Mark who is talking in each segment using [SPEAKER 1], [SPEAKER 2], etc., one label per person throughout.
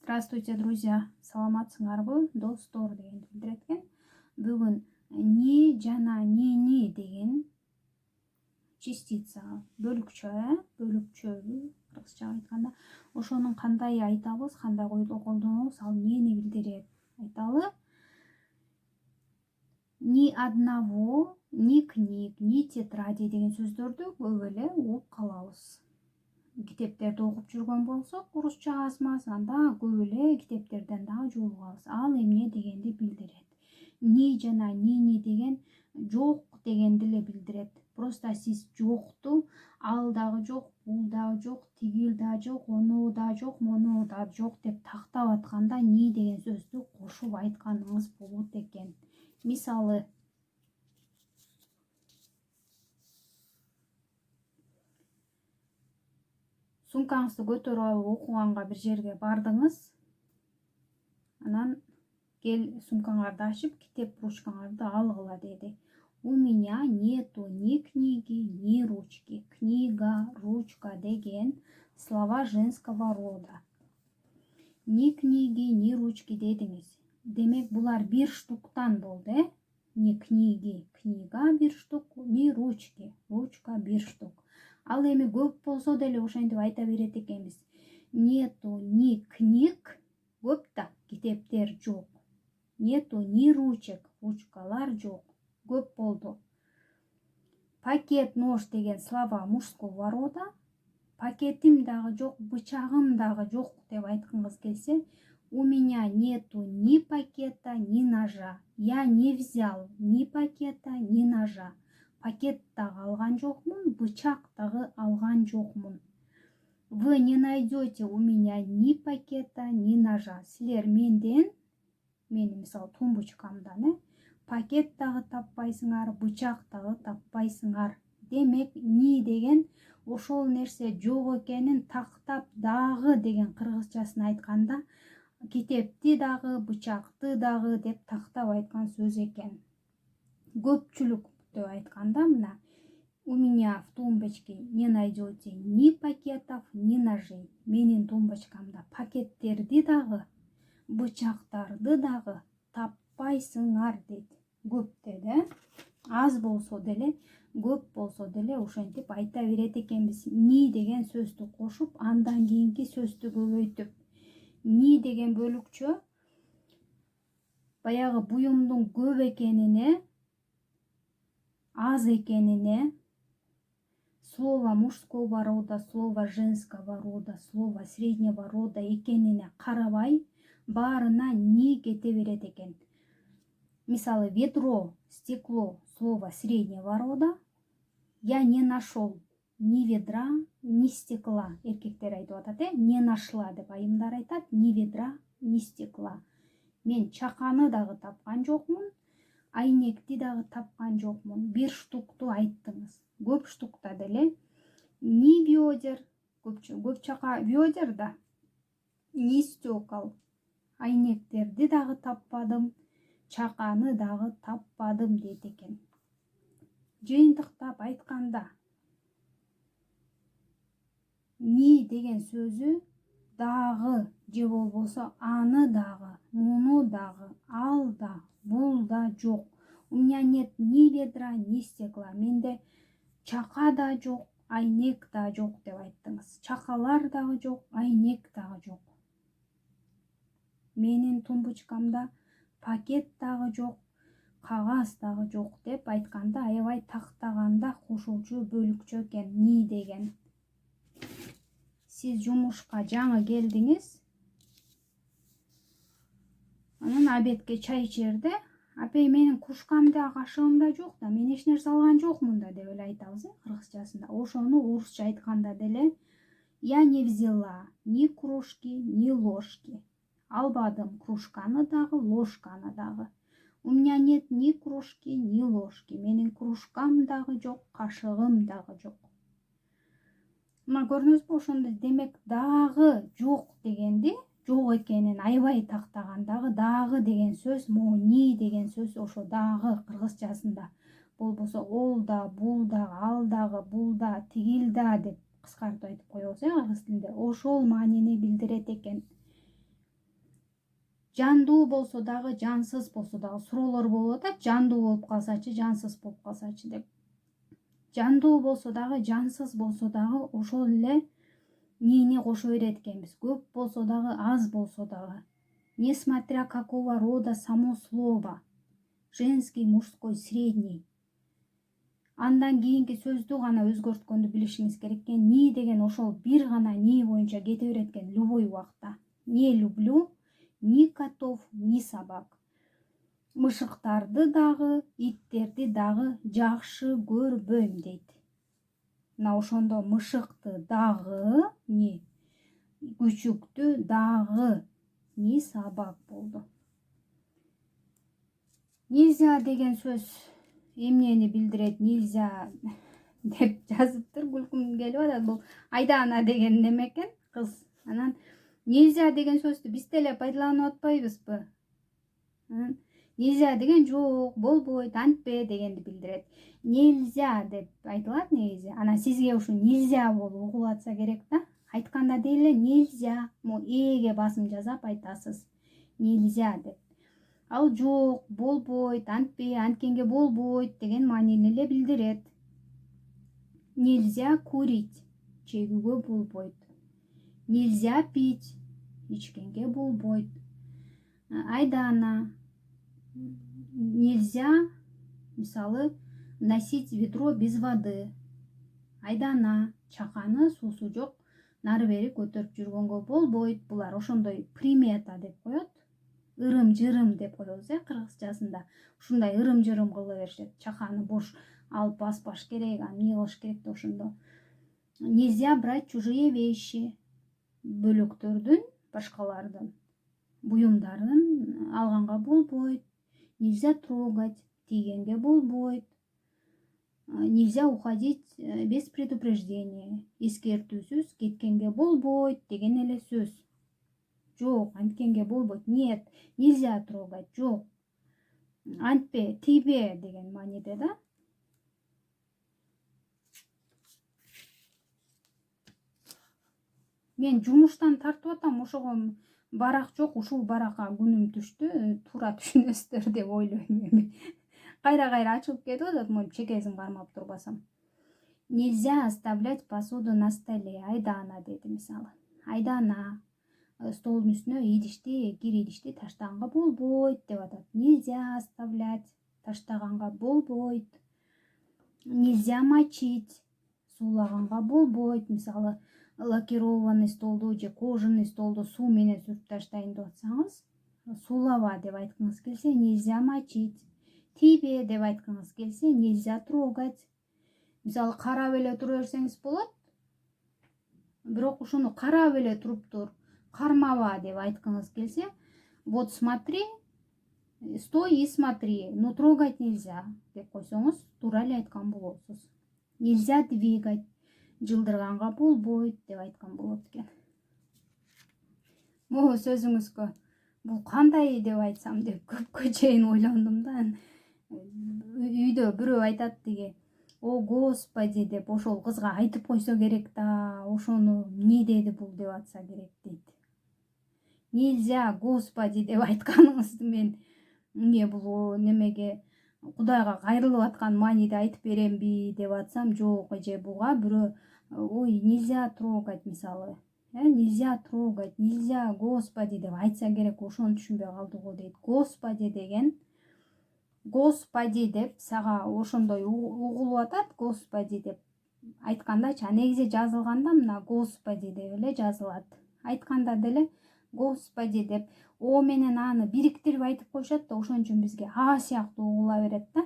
[SPEAKER 1] Здравствуйте, друзья. Саламатсыңарбы, достор дегенди билдирет экен. Бүгүн ни жана ни деген частица, бөлүкчө, бөлүкчөбү кыргызча айтканда, ошонун кандай айтабыз, кандай колдонобуз, ал эмнени билдирет айталы. Ни одного, ни книг, ни тетради деген сөздөрдү көп эле угуп калабыз. Китептерди окуп жүргөн болсок, орусча азмаз, анда көп эле китептерден дагы жолугуп калабыз. Ал эмне дегенди билдирет. Ни жана ни деген жок дегенди эле билдирет. Просто сиз жокту, ал дагы жок, бул дагы жок, тигил да жок, ону да жок, мону да жок деп тактап атканда ни деген сөздү кошуп айтканыңыз болот экен. Мисалы, сумкаңызды көтөрүп алып окуганга бир жерге бардыңыз. Анан кел сумкаңарды ачып, китеп ручкаңарды алгыла деди. У меня нету ни книги, ни ручки. Книга, ручка деген слова женского рода. Ни книги, ни ручки дедиңиз. Демек, булар бир штуктан болду, Ни книги, книга бир штук, ни ручки, ручка бир штук. Ал эми көп болсо деле ошентип айта берет экенбиз. Нету ни книг, көп да, китептер жок. Нету ни ручек, ручкалар жок. Көп болду. Пакет, нож деген слова мужского рода. Пакетим дагы жок, бычагым дагы жок деп айткыңыз келсе, у меня нету ни пакета, ни ножа. Я не взял ни пакета, ни ножа. Пакет дагы алган жокмун, бычак дагы алган жокмун. Вы не найдете у меня ни пакета, ни ножа. Силер менден, менин мисалы тумбочкамдан, пакет дагы таппайсыңар, бычак дагы таппайсыңар. Демек, ни деген ошол нерсе жок экенин тактап дагы деген кыргызчасын айтканда, китепти дагы, бычакты дагы деп тактап айткан сөз экен. Көпчүлүк деп айтканда мына у меня в тумбочке не найдете ни пакетов, ни ножей. Менин тумбочкамда пакеттерди дагы, бычактарды дагы таппайсыңар дейт. Көп деди, аз болсо деле, көп болсо деле ошентип айта берет экенбиз. Ни деген сөздү кошуп, андан кийинки сөздү көбөйтүп. Ни деген бөлүкчө баягы буюмдун көп экенине, аз экенине, слово мужского рода, слово женского рода, слово среднего рода экенине карабай, баарына ни кете берет экен. Мисалы, ведро, стекло, слово среднего рода. Я не нашел ни ведра, ни стекла. Эркектер айтып атат, не нашла деп айымдар айтат, ни ведра, ни стекла. Мен чаканы дагы тапкан жокмун, айнекти дагы тапкан жокмун. Бир штукту айттыңыз. Көп штукта деле ни ведер, көп чака ведер да, ни стекол. Айнектерди дагы таппадым, чаканы дагы таппадым дейт экен. Жыйынтыктап айтканда, ни деген сөзү дагы же болбосо аны дагы, муну дагы, ал да, бул да жок. У меня нет ни ведра, ни стекла. Менде чака да жок, айнек да жок деп айттыңыз. Чакалар дагы жок, айнек дагы жок. Менин тумбочкамда пакет дагы жок, кагаз дагы жок деп айтканда, аябай тактаганда кошулчу бөлүкчө экен ни деген. Сиз жумушка жаңы келдиңиз, анан обедке чай ичерде, апей, менин кружкам да, кашыгым да жок да, мен эч нерсе алган жокмун да деп эле айтабыз, кыргызчасында. Ошону орусча айтканда деле, я не взяла ни кружки, ни ложки. Албадым кружканы дагы, ложканы дагы. У меня нет ни кружки, ни ложки. Менин кружкам дагы жок, кашыгым дагы жок. Мына көрдүңүзбү, ошондо демек дагы жок дегенди, жок экенин аябай тактаган, дагы деген сөз, могу ни деген сөз ошо дагы кыргызчасында. Болбосо ол да, бул да, ал дагы, бул да, тигил да деп кыскартып айтып коебуз, кыргыз тилинде. Ошол маанини билдирет экен. жандуу болсо дагы, жансыз болсо дагы суроолор болуп атат. Жандуу болуп калсачы, жансыз болуп калсачы деп. Жандуу болсо дагы, жансыз болсо дагы ошол эле нени кошо берет экенбиз. Көп болсо дагы, аз болсо дагы. Несмотря какого рода само слово. Женский, мужской, средний. Андан кийинки сөздү гана өзгөрткөндү билишиңиз керек экен. Ни деген ошол бир гана ни боюнча кете берет экен любой убакта. Не люблю ни котов, ни собак. Мышыктарды дагы, иттерди дагы жакшы көрбөйм дейт. Мына ошондо мышыкты дагы, ни күчүктү дагы, ни собак болду. Нельзя деген сөз эмнени билдирет? Нельзя деп жазыптыр. Күлкүм келип атат. Бул Айдана деген неме экен, кыз. Анан нельзя деген сөздү биз деле пайдаланып атпайбызбы? Нельзя деген жок, болбойт, антпе дегенди билдирет. Нельзя деп айтылат негизи. Анан сизге ушу нельзя болуп угулуп атса керек да. Айтканда деле нельзя, эге басым жасап айтасыз. Нельзя деп. Ал жок, болбойт, антпе, анткенге болбойт деген маанини эле билдирет. Нельзя курить, чегүүгө болбойт. Нельзя пить, ичкенге болбойт. Айдана. Нельзя, мисалы, носить ведро без воды. Айдана, чаканы суусу жок, нары бери көтөрүп жүргөнгө болбойт. Булар ошондой примета деп коет. Ырым-жырым деп коебуз, кыргызчасында. Ушундай ырым-жырым кыла беришет. Чаканы бош алып баспаш керек, эмне кылыш керек деп ошондо. Нельзя брать чужие вещи. Бөлөктөрдүн, башкалардын буюмдарын алганга болбойт. Нельзя трогать, тийгенге болбойт. Нельзя уходить без предупреждения. Эскертүүсүз кеткенге болбойт деген эле сөз. Жок, анткенге болбойт. Нет, нельзя трогать. Жок. Антпе, тийбе деген мааниде да. Мен жумуштан тартып атам, ошого барак жок, ушул баракка күнүм түштү, туура түшүнөсүздөр деп ойлойм. Кайра ачылып кетип атат, моюнуп чекесин кармап турбасам. Нельзя оставлять посуду на столе. Айдана деди мисалы. Айдана. Столдун үстүнө идишти, кир идишти таштаганга болбойт деп атат. Нельзя оставлять, таштаганга болбойт. Нельзя мочить, суулаганга болбойт. Мисалы, лакированный столду же кожаный столду суу менен сүрүп таштайын деп атсаңыз, суулаба деп айткыңыз келсе, нельзя мочить. Тийбе деп айткыңыз келсе, нельзя трогать. Мисалы, карап эле тура берсеңиз болот. Бирок ушуну карап эле туруптур, кармаба деп айткыңыз келсе, вот смотри, стой и смотри, но трогать нельзя деп койсоңуз, туура эле айткан болосуз. Нельзя двигать, жылдырганга болбойт деп айткан болот экен. Могу сөзүңүзгө бул кандай деп айтсам деп көпкө чейин ойлондум да. Үйдө бирөө айтат тиги, о господи деп ошол кызга айтып койсо керек да, ошону эмне деди бул деп атса керек дейт. Нельзя господи деп айтканыңызды мен эмне бул немеге Кудайга кайрылып аткан мааниде айтып беремби деп атсам, жок, эже буга бирөө ой нельзя трогать мисалы. Нельзя трогать, нельзя господи деп айтса керек, ошону түшүнбөй калды го дейт. Господи деген Господи деп сага ошондой угулуп атат, Господи деп айткандачы, негизи жазылганда мына Господи деп эле жазылат. Айтканда деле Господи деп о менен аны бириктирип айтып коюшат да, ошон үчүн бизге а сыяктуу угула берет да.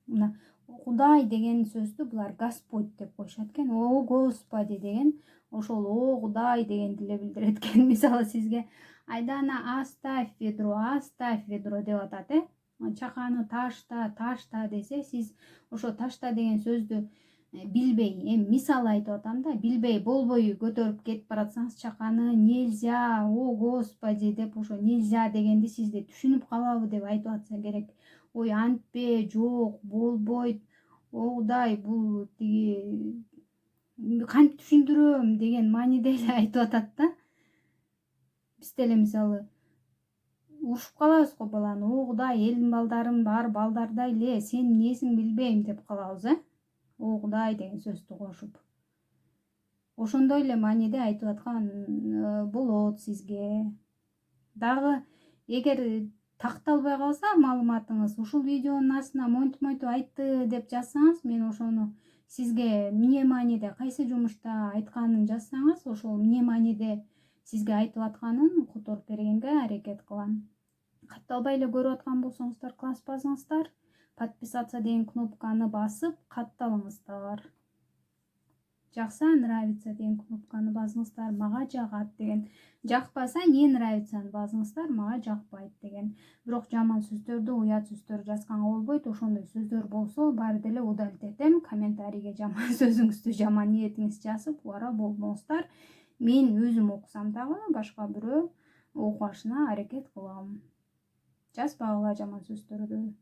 [SPEAKER 1] Мына Кудай деген сөздү булар Господь деп коюшат экен. О Господи деген ошол о Кудай дегенди эле билдирет экен. Мисалы, сизге Айдана оставь ведро деп атат, чаканы ташта десе, сиз ошо ташта деген сөздү билбей, мисал айтып атам да, билбей болбой көтөрүп кетип баратсаңыз чаканы, нельзя, о господи деп ошо нельзя дегенди сизде түшүнүп калабы деп айтып атса керек. Ой антпе, жок, болбойт, о Кудай, бул тиги кантип түшүндүрөм деген мааниде эле айтып атат да. Биз деле мисалы урушуп калабыз го баланы. О Кудай, элдин балдарым бар, балдардай эле, сен эмнесиң билбейм деп калабыз, О Кудай деген сөздү кошуп. Ошондой эле мааниде айтып аткан болот сизге. Дагы эгер такталбай калса маалыматыңыз, ушул видеонун астына монтип айтты деп жазсаңыз, мен ошону сизге эмне мааниде кайсы жумушта айтканын жазсаңыз, ошол эмне мааниде сизге айтып атканын которуп бергенге аракет кылам. Катталбай эле көрүп аткан болсоңуздар, класс басыңыздар, подписаться деген кнопканы басып катталыңыздар. Жакса, нравится деген кнопканы басыңыздар, мага жагат деген. Жакпаса, не нравицаны басыңыздар, мага жакпайт деген. Бирок жаман сөздөрдү, уят сөздөр жазганга болбойт. Ошондой сөздөр болсо, баары деле удалить этем. Комментарийге жаман сөзүңүздү, жаман ниетиңизди жазып, убара болмоңуздар. Мен өзүм окусам дагы башка бирөө окушуна аракет кылам. Жазбагыла жаман сөздөрдү.